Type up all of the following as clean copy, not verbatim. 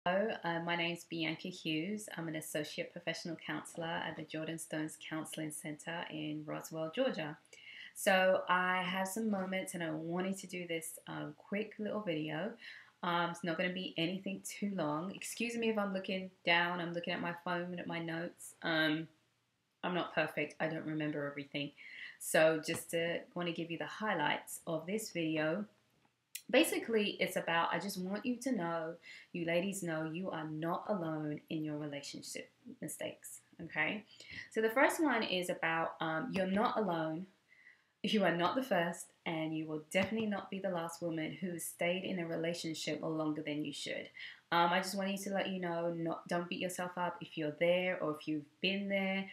Hello, my name is Bianca Hughes. I'm an associate professional counselor at the Jordan Stones Counseling Center in Roswell, Georgia. So I have some moments and I wanted to do this quick little video. It's not going to be anything too long. Excuse me if I'm looking down, I'm looking at my phone and at my notes. I'm not perfect, I don't remember everything. So just want to give you the highlights of this video. Basically, it's about, I just want you to know, you ladies know, you are not alone in your relationship mistakes, okay? So the first one is about you're not alone, you are not the first, and you will definitely not be the last woman who stayed in a relationship longer than you should. I just wanted to let you know, don't beat yourself up if you're there or if you've been there.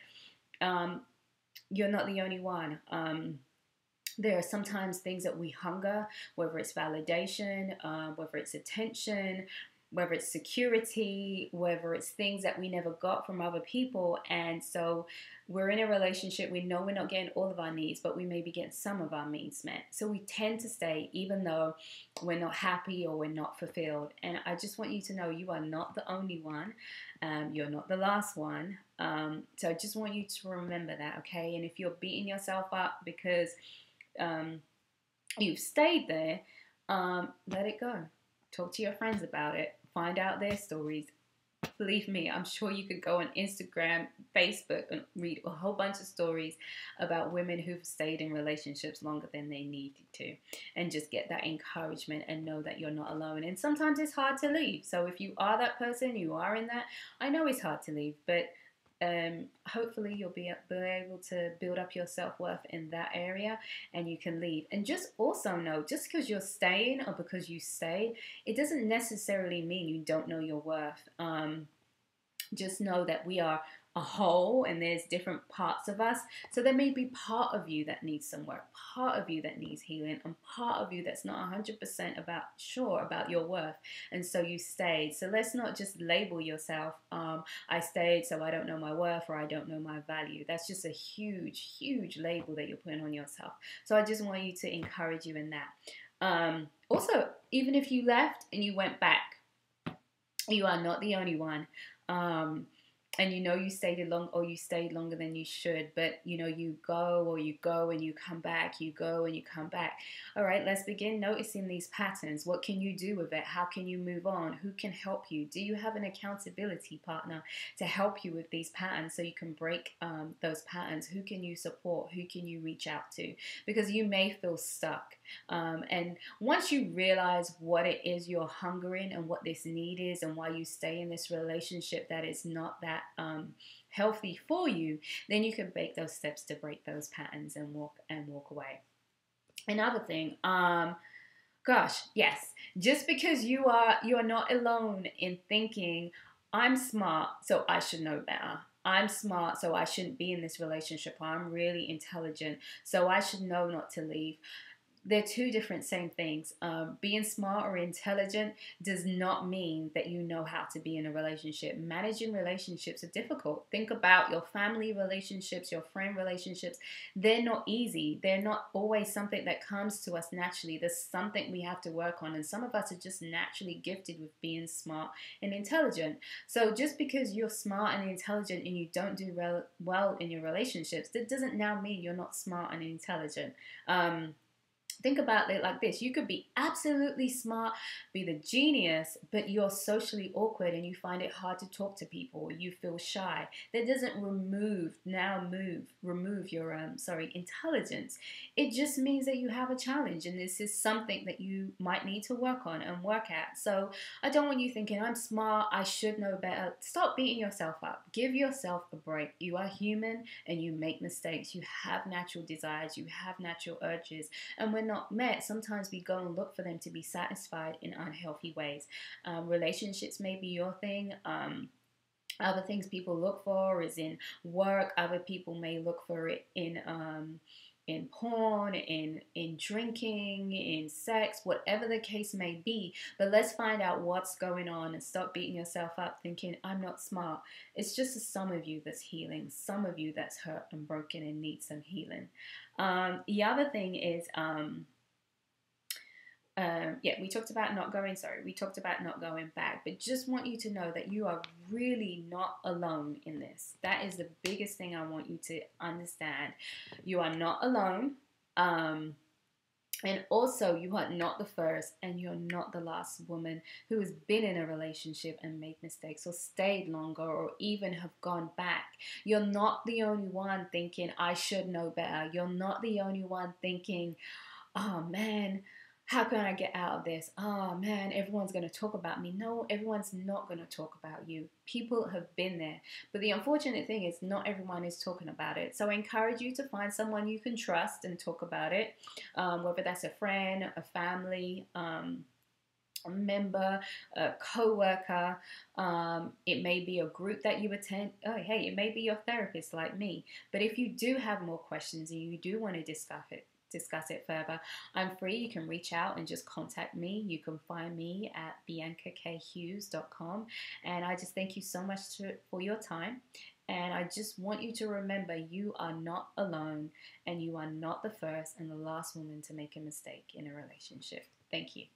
You're not the only one. There are sometimes things that we hunger, whether it's validation, whether it's attention, whether it's security, whether it's things that we never got from other people. And so we're in a relationship, we know we're not getting all of our needs, but we may be getting some of our needs met. So we tend to stay even though we're not happy or we're not fulfilled. And I just want you to know you are not the only one. You're not the last one. So I just want you to remember that, okay? And if you're beating yourself up because you've stayed there, let it go. Talk to your friends about it. Find out their stories. Believe me, I'm sure you could go on Instagram, Facebook, and read a whole bunch of stories about women who've stayed in relationships longer than they needed to, and just get that encouragement and know that you're not alone. And sometimes it's hard to leave. So if you are that person, you are in that, I know it's hard to leave, but hopefully you'll be able to build up your self-worth in that area and you can leave. And just also know, just because you're staying or because you stayed, it doesn't necessarily mean you don't know your worth. Just know that we are a whole and there's different parts of us. So there may be part of you that needs some work, part of you that needs healing, and part of you that's not 100% sure about your worth. And so you stayed. So let's not just label yourself, I stayed so I don't know my worth or I don't know my value. That's just a huge, huge label that you're putting on yourself. So I just want you to encourage you in that. Also, even if you left and you went back, you are not the only one. And you know you stayed long or you stayed longer than you should, but you know you go and you come back, you go and you come back. All right, let's begin noticing these patterns. What can you do with it? How can you move on? Who can help you? Do you have an accountability partner to help you with these patterns so you can break those patterns? Who can you support? Who can you reach out to? Because you may feel stuck. And once you realize what it is you're hungering and what this need is and why you stay in this relationship that is not that healthy for you, then you can make those steps to break those patterns and walk away. Another thing, gosh, yes, just because you are not alone in thinking I'm smart, so I should know better. I'm smart, so I shouldn't be in this relationship. I'm really intelligent, so I should know not to leave. They're two different same things. Being smart or intelligent does not mean that you know how to be in a relationship. Managing relationships are difficult. Think about your family relationships, your friend relationships. They're not easy. They're not always something that comes to us naturally. There's something we have to work on. And some of us are just naturally gifted with being smart and intelligent. So just because you're smart and intelligent and you don't do well in your relationships, that doesn't now mean you're not smart and intelligent. Think about it like this. You could be absolutely smart, be the genius, but you're socially awkward and you find it hard to talk to people, or you feel shy. That doesn't remove your intelligence. It just means that you have a challenge and this is something that you might need to work on and work at. So I don't want you thinking, I'm smart, I should know better. Stop beating yourself up. Give yourself a break. You are human and you make mistakes. You have natural desires. You have natural urges. And when not met, sometimes we go and look for them to be satisfied in unhealthy ways. Relationships may be your thing. Other things people look for is in work. Other people may look for it in porn, in drinking, in sex, whatever the case may be. But let's find out what's going on and stop beating yourself up thinking, I'm not smart. It's just some of you that's healing, some of you that's hurt and broken and needs some healing. The other thing is Yeah, we talked about not going, sorry, we talked about not going back, but just want you to know that you are really not alone in this. That is the biggest thing I want you to understand. You are not alone. And also, you are not the first and you're not the last woman who has been in a relationship and made mistakes or stayed longer or even have gone back. You're not the only one thinking, I should know better. You're not the only one thinking, oh man, how can I get out of this? Oh man, everyone's going to talk about me. No, everyone's not going to talk about you. People have been there. But the unfortunate thing is not everyone is talking about it. So I encourage you to find someone you can trust and talk about it, whether that's a friend, a family, a member, a co-worker. It may be a group that you attend. Oh, hey, it may be your therapist like me. But if you do have more questions and you do want to discuss it further, I'm free. You can reach out and just contact me. You can find me at biancahughes.com. And I just thank you so much for your time. And I just want you to remember you are not alone and you are not the first and the last woman to make a mistake in a relationship. Thank you.